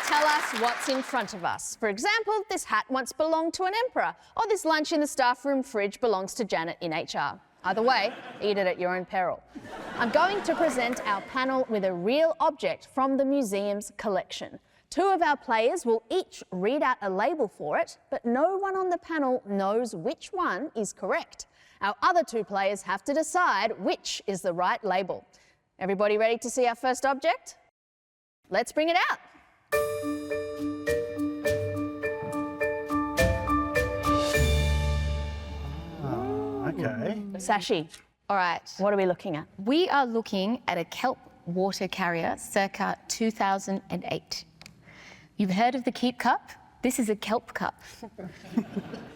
tell us what's in front of us. For example, this hat once belonged to an emperor, or this lunch in the staff room fridge belongs to Janet in HR. Either way, eat it at your own peril. I'm going to present our panel with a real object from the museum's collection. Two of our players will each read out a label for it, but no one on the panel knows which one is correct. Our other two players have to decide which is the right label. Everybody ready to see our first object? Let's bring it out. Okay. Sashi, All right. what are we looking at? We are looking at a kelp water carrier circa 2008. You've heard of the keep cup? This is a kelp cup.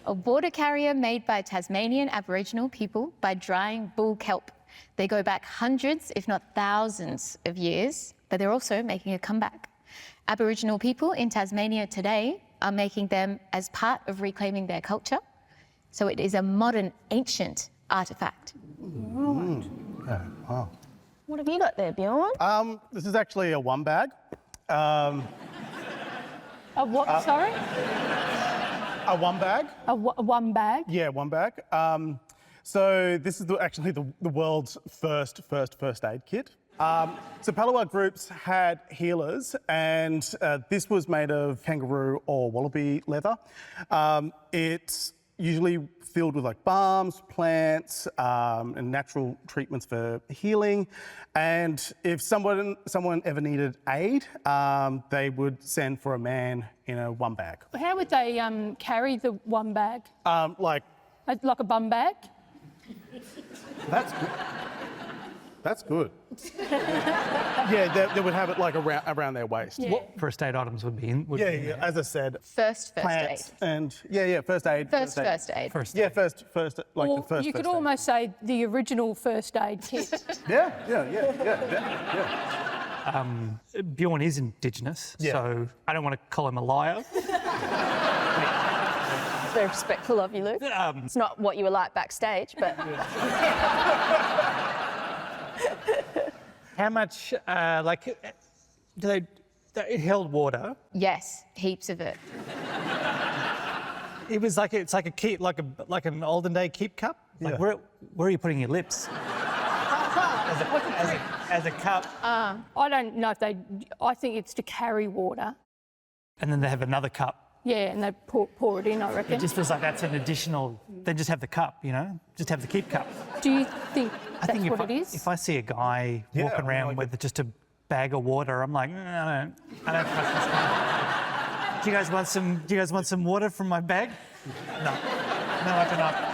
A water carrier made by Tasmanian Aboriginal people by drying bull kelp. They go back hundreds, if not thousands of years, but they're also making a comeback. Aboriginal people in Tasmania today are making them as part of reclaiming their culture. So it is a modern, ancient artefact. Right. Yeah, wow. What have you got there, Bjorn? This is actually a one bag. A what, sorry? A one bag. One bag? Yeah, one bag. So this is actually the world's first aid kit. So Palawa groups had healers, and this was made of kangaroo or wallaby leather. It's usually filled with like balms, plants, and natural treatments for healing. And if someone ever needed aid, they would send for a man in a one bag. How would they carry the one bag? Like a bum bag? that's good. That's good. Yeah, they would have it like around their waist. Yeah. What first aid items would be in? Yeah, as I said, First plants aid. and first aid. First aid. Yeah, first like Or the first. you could first aid. almost say the original first aid kit. Yeah. Bjorn is Indigenous, Yeah. so I don't want to call him a liar. Very respectful of you, Luke. It's not what you were like backstage, but... How much, it held water. Yes, heaps of it. It was like, it's like a keep, like an olden day keep cup. Like, Yeah. where are you putting your lips? as a cup. I don't know if I think it's to carry water. And then they have another cup. Yeah, and they pour it in, I reckon. It just feels like that's an additional, they just have the cup, you know? Just have the keep cup. Do you think I think what it is? if I see a guy walking around with just a bag of water, I'm like, I don't trust this guy. Do you guys want some water from my bag? No, I do not.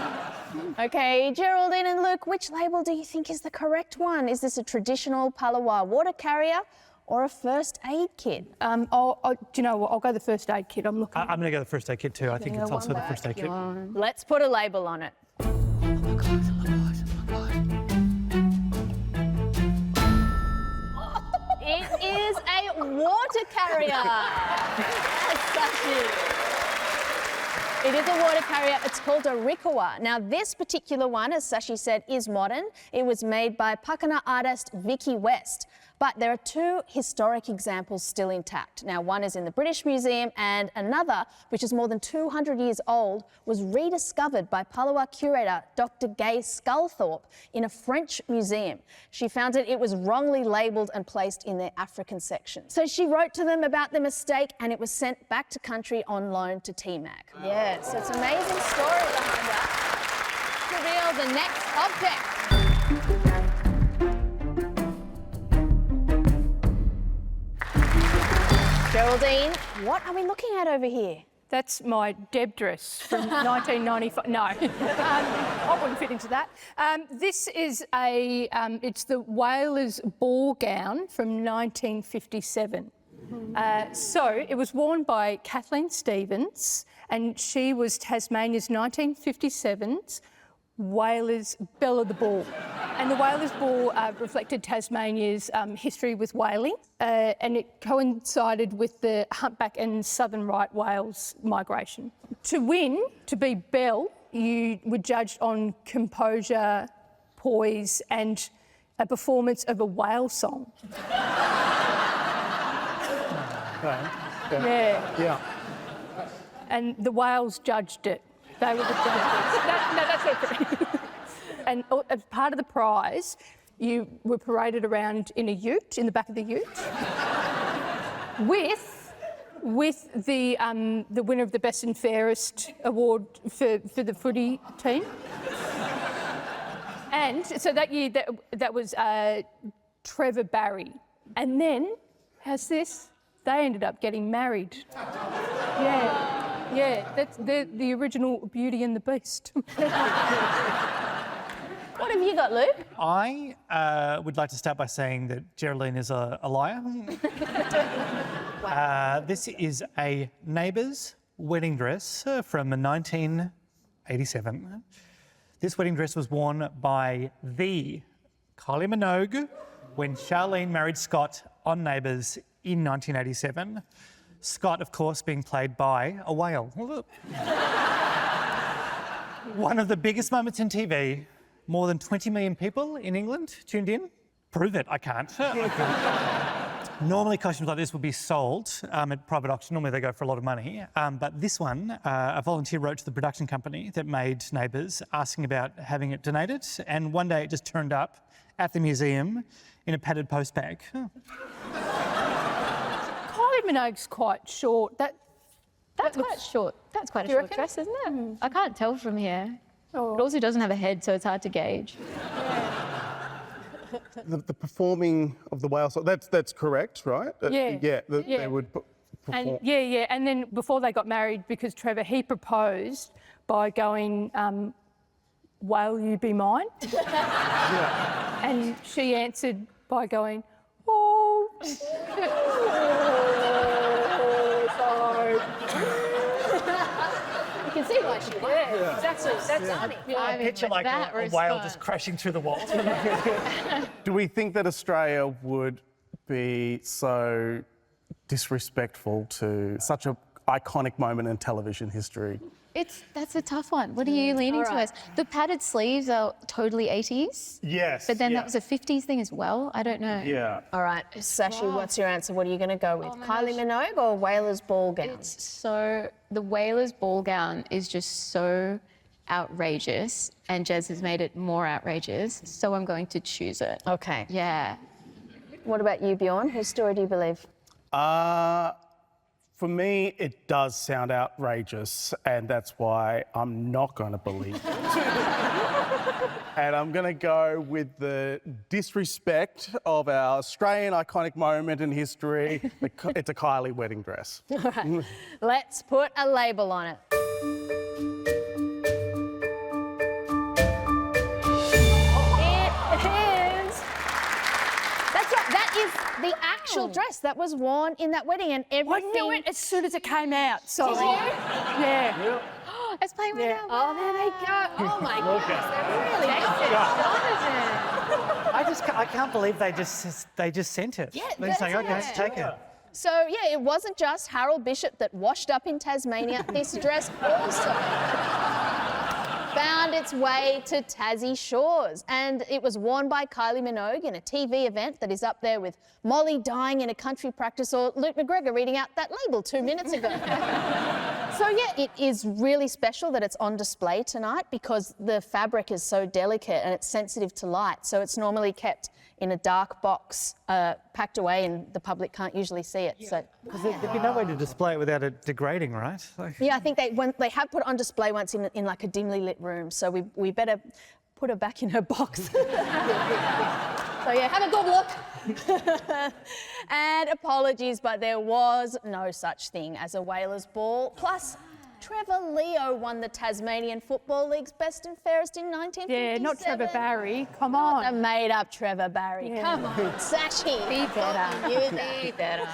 OK, Geraldine and Luke, which label do you think is the correct one? Is this a traditional Palawa water carrier or a first aid kit? Do you know what? I'll go the first aid kit. I'm looking. I'm going to go the first aid kit too. I think it's also the first aid kit. Let's put a label on it. It is a water carrier. Yes, Sashi. It is a water carrier. It's called a rikawa. Now, this particular one, as Sashi said, is modern. It was made by Pakana artist Vicky West. But there are two historic examples still intact. Now, one is in the British Museum and another, which is more than 200 years old, was rediscovered by Palawa curator Dr. Gay Sculthorpe in a French museum. She found it was wrongly labelled and placed in their African section. So she wrote to them about the mistake and it was sent back to country on loan to TMAC. Yeah, so it's an amazing story behind that. Reveal the next object. Geraldine, what are we looking at over here? That's my Deb dress from 1995. No, I wouldn't fit into that. This is it's the whaler's ball gown from 1957. So it was worn by Kathleen Stevens, and she was Tasmania's 1957's Whalers Belle of the Ball. And the Whalers Ball reflected Tasmania's history with whaling, and it coincided with the humpback and southern right whales migration. To win, to be Belle, you were judged on composure, poise, and a performance of a whale song. Okay. Yeah. And the whales judged it. They were the judges. No, that's not true. And as part of the prize, you were paraded around in a ute, in the back of the ute, with the winner of the Best and Fairest award for the footy team. And so that year, that was Trevor Barry. And then, how's this? They ended up getting married. Yeah, that's the original Beauty and the Beast. What have you got, Luke? I would like to start by saying that Geraldine is a liar. This is a neighbour's wedding dress from 1987. This wedding dress was worn by the Kylie Minogue when Charlene married Scott on Neighbours in 1987. Scott, of course, being played by a whale. One of the biggest moments in TV. More than 20 million people in England tuned in. Prove it, I can't. Normally costumes like this would be sold at private auction. Normally they go for a lot of money. But this one, a volunteer wrote to the production company that made Neighbours asking about having it donated. And one day it just turned up at the museum in a padded post bag. Kylie Minogue's quite short. That's quite short. That's quite a Do you short reckon? dress, isn't it? I can't tell from here. It also doesn't have a head, so it's hard to gauge. The performing of the whale, so that's correct, right? Yeah. They would perform. And and then before they got married, because Trevor, he proposed by going, "Whale, you be mine?" Yeah. And she answered by going, "Oh, sorry." You can see why she won. That's funny. I picture like that a whale just crashing through the wall. Do we think that Australia would be so disrespectful to such an iconic moment in television history? That's a tough one. What are you leaning towards? The padded sleeves are totally 80s. Yes. But then that was a 50s thing as well. I don't know. Yeah. All right, Sashi, what's your answer? What are you going to go with? Kylie Minogue or Whalers ball gown? So the whaler's ball gown is just so outrageous, and Jez has made it more outrageous. So I'm going to choose it. Okay. Yeah. What about you, Bjorn? Whose story do you believe? For me, it does sound outrageous, and that's why I'm not going to believe it. And I'm going to go with the disrespect of our Australian iconic moment in history. It's a Kylie wedding dress. All right, let's put a label on it. It is. That's right. That is the actual dress that was worn in that wedding, and I everything. knew it as soon as it came out. Sorry. Did you? Yeah. It's playing right now. Oh, there they go. Oh my goodness, they're really I can't believe they just sent it. Yeah, They're saying, that's okay, it. take it. So yeah, it wasn't just Harold Bishop that washed up in Tasmania. This dress also found its way to Tassie shores, and it was worn by Kylie Minogue in a TV event that is up there with Molly dying in a country practice or Luke McGregor reading out that label 2 minutes ago. So yeah, it is really special that it's on display tonight because the fabric is so delicate and it's sensitive to light. So it's normally kept in a dark box, packed away, and the public can't usually see it. So Because there'd be no way to display it without it degrading, right? yeah, I think they have put it on display once in like a dimly lit room. So we better put her back in her box. So yeah, have a good look. And apologies, but there was no such thing as a whalers ball. Plus, Trevor Leo won the Tasmanian Football League's Best and Fairest in 1957. Yeah, not Trevor Barry. Come The on. made-up Trevor Barry. Yeah. Come on, Sashi. Be better. You Be better.